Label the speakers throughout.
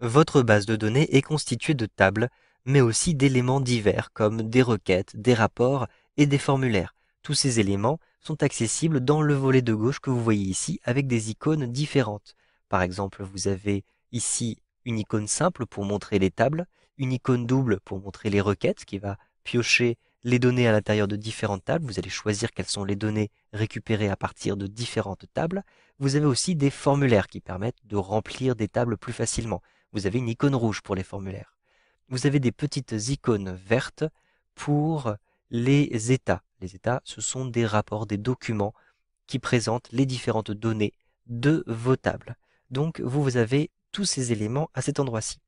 Speaker 1: Votre base de données est constituée de tables, mais aussi d'éléments divers comme des requêtes, des rapports et des formulaires. Tous ces éléments sont accessibles dans le volet de gauche que vous voyez ici avec des icônes différentes. Par exemple, vous avez ici une icône simple pour montrer les tables, une icône double pour montrer les requêtes qui va piocher les données à l'intérieur de différentes tables. Vous allez choisir quelles sont les données récupérées à partir de différentes tables. Vous avez aussi des formulaires qui permettent de remplir des tables plus facilement. Vous avez une icône rouge pour les formulaires. Vous avez des petites icônes vertes pour les états. Les états, ce sont des rapports, des documents qui présentent les différentes données de vos tables. Donc, vous avez tous ces éléments à cet endroit-ci.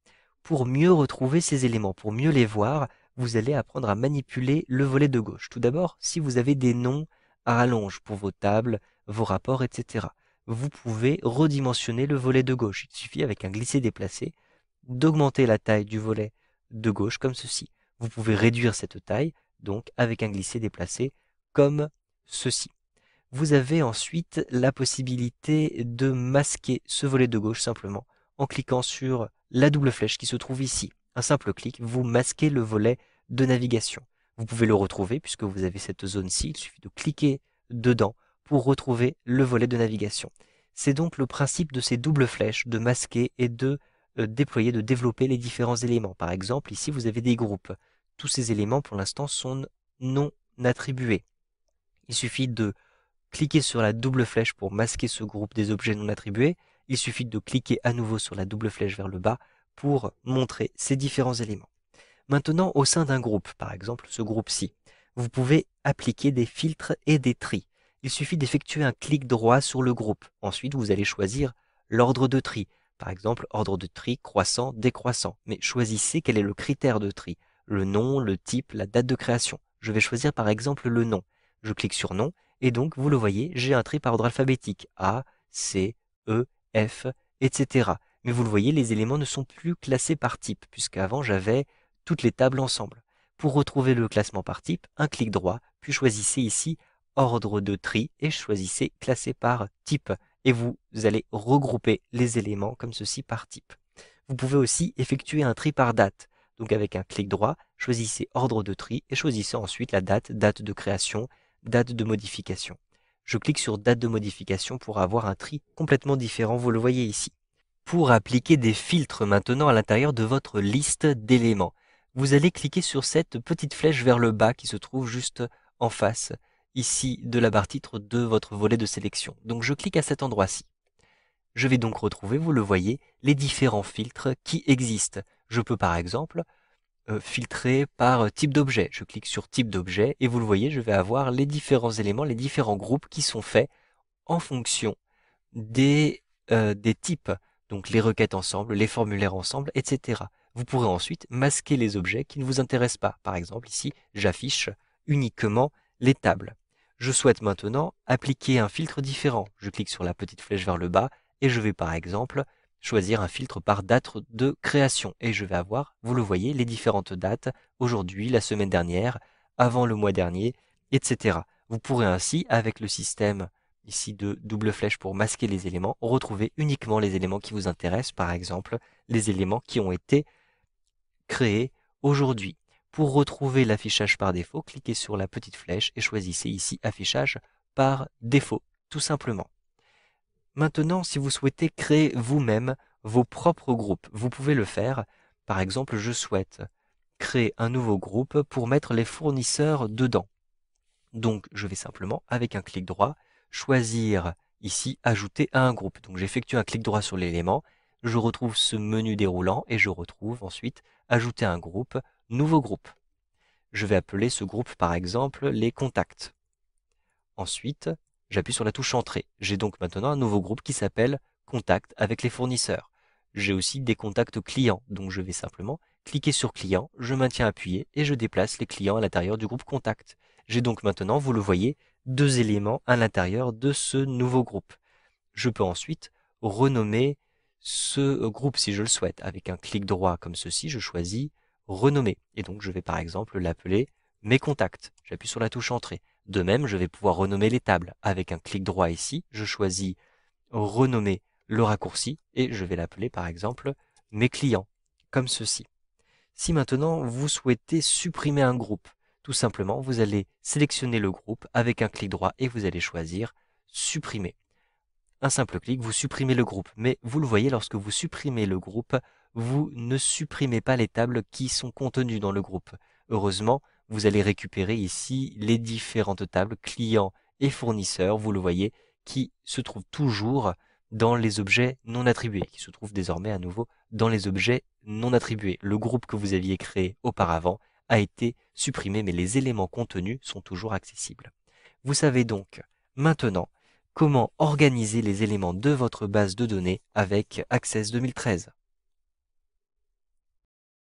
Speaker 1: Pour mieux retrouver ces éléments, pour mieux les voir, vous allez apprendre à manipuler le volet de gauche. Tout d'abord, si vous avez des noms à rallonge pour vos tables, vos rapports, etc., vous pouvez redimensionner le volet de gauche. Il suffit, avec un glisser-déplacer, d'augmenter la taille du volet de gauche comme ceci. Vous pouvez réduire cette taille, donc avec un glisser-déplacer comme ceci. Vous avez ensuite la possibilité de masquer ce volet de gauche simplement en cliquant sur la double flèche qui se trouve ici. Un simple clic, vous masquez le volet de navigation. Vous pouvez le retrouver puisque vous avez cette zone-ci, il suffit de cliquer dedans pour retrouver le volet de navigation. C'est donc le principe de ces doubles flèches, de masquer et de déployer, de développer les différents éléments. Par exemple, ici vous avez des groupes. Tous ces éléments pour l'instant sont non attribués. Il suffit de cliquer sur la double flèche pour masquer ce groupe des objets non attribués. Il suffit de cliquer à nouveau sur la double flèche vers le bas pour montrer ces différents éléments. Maintenant, au sein d'un groupe, par exemple ce groupe-ci, vous pouvez appliquer des filtres et des tris. Il suffit d'effectuer un clic droit sur le groupe. Ensuite, vous allez choisir l'ordre de tri. Par exemple, ordre de tri croissant, décroissant. Mais choisissez quel est le critère de tri. Le nom, le type, la date de création. Je vais choisir par exemple le nom. Je clique sur nom et donc, vous le voyez, j'ai un tri par ordre alphabétique. A, C, E, F, etc. Mais vous le voyez, les éléments ne sont plus classés par type, puisqu'avant j'avais toutes les tables ensemble. Pour retrouver le classement par type, un clic droit, puis choisissez ici ordre de tri et choisissez classer par type. Et vous allez regrouper les éléments comme ceci par type. Vous pouvez aussi effectuer un tri par date. Donc avec un clic droit, choisissez ordre de tri et choisissez ensuite la date, date de création, date de modification. Je clique sur date de modification pour avoir un tri complètement différent, vous le voyez ici. Pour appliquer des filtres maintenant à l'intérieur de votre liste d'éléments, vous allez cliquer sur cette petite flèche vers le bas qui se trouve juste en face ici de la barre titre de votre volet de sélection. Donc je clique à cet endroit-ci. Je vais donc retrouver, vous le voyez, les différents filtres qui existent. Je peux par exemple filtrer par type d'objet. Je clique sur type d'objet et vous le voyez, je vais avoir les différents éléments, les différents groupes qui sont faits en fonction des types. Donc les requêtes ensemble, les formulaires ensemble, etc. Vous pourrez ensuite masquer les objets qui ne vous intéressent pas. Par exemple, ici, j'affiche uniquement les tables. Je souhaite maintenant appliquer un filtre différent. Je clique sur la petite flèche vers le bas et je vais par exemple choisir un filtre par date de création. Et je vais avoir, vous le voyez, les différentes dates, aujourd'hui, la semaine dernière, avant le mois dernier, etc. Vous pourrez ainsi, avec le système ici de double flèche pour masquer les éléments, retrouver uniquement les éléments qui vous intéressent, par exemple, les éléments qui ont été créés aujourd'hui. Pour retrouver l'affichage par défaut, cliquez sur la petite flèche et choisissez ici affichage par défaut, tout simplement. Maintenant, si vous souhaitez créer vous-même vos propres groupes, vous pouvez le faire. Par exemple, je souhaite créer un nouveau groupe pour mettre les fournisseurs dedans. Donc, je vais simplement, avec un clic droit, choisir ici ajouter à un groupe. Donc, j'effectue un clic droit sur l'élément, je retrouve ce menu déroulant et je retrouve ensuite ajouter un groupe, nouveau groupe. Je vais appeler ce groupe par exemple les contacts. Ensuite, j'appuie sur la touche entrée. J'ai donc maintenant un nouveau groupe qui s'appelle contact avec les fournisseurs. J'ai aussi des contacts clients, donc je vais simplement cliquer sur client, je maintiens appuyé et je déplace les clients à l'intérieur du groupe contact. J'ai donc maintenant, vous le voyez, deux éléments à l'intérieur de ce nouveau groupe. Je peux ensuite renommer ce groupe si je le souhaite. Avec un clic droit comme ceci, je choisis renommer. Et donc je vais par exemple l'appeler mes contacts. J'appuie sur la touche entrée. De même, je vais pouvoir renommer les tables. Avec un clic droit ici, je choisis renommer le raccourci et je vais l'appeler par exemple mes clients, comme ceci. Si maintenant vous souhaitez supprimer un groupe, tout simplement, vous allez sélectionner le groupe avec un clic droit et vous allez choisir supprimer. Un simple clic, vous supprimez le groupe. Mais vous le voyez, lorsque vous supprimez le groupe, vous ne supprimez pas les tables qui sont contenues dans le groupe. Heureusement, vous allez récupérer ici les différentes tables clients et fournisseurs, vous le voyez, qui se trouvent toujours dans les objets non attribués, qui se trouvent désormais à nouveau dans les objets non attribués. Le groupe que vous aviez créé auparavant a été supprimé, mais les éléments contenus sont toujours accessibles. Vous savez donc maintenant comment organiser les éléments de votre base de données avec Access 2013.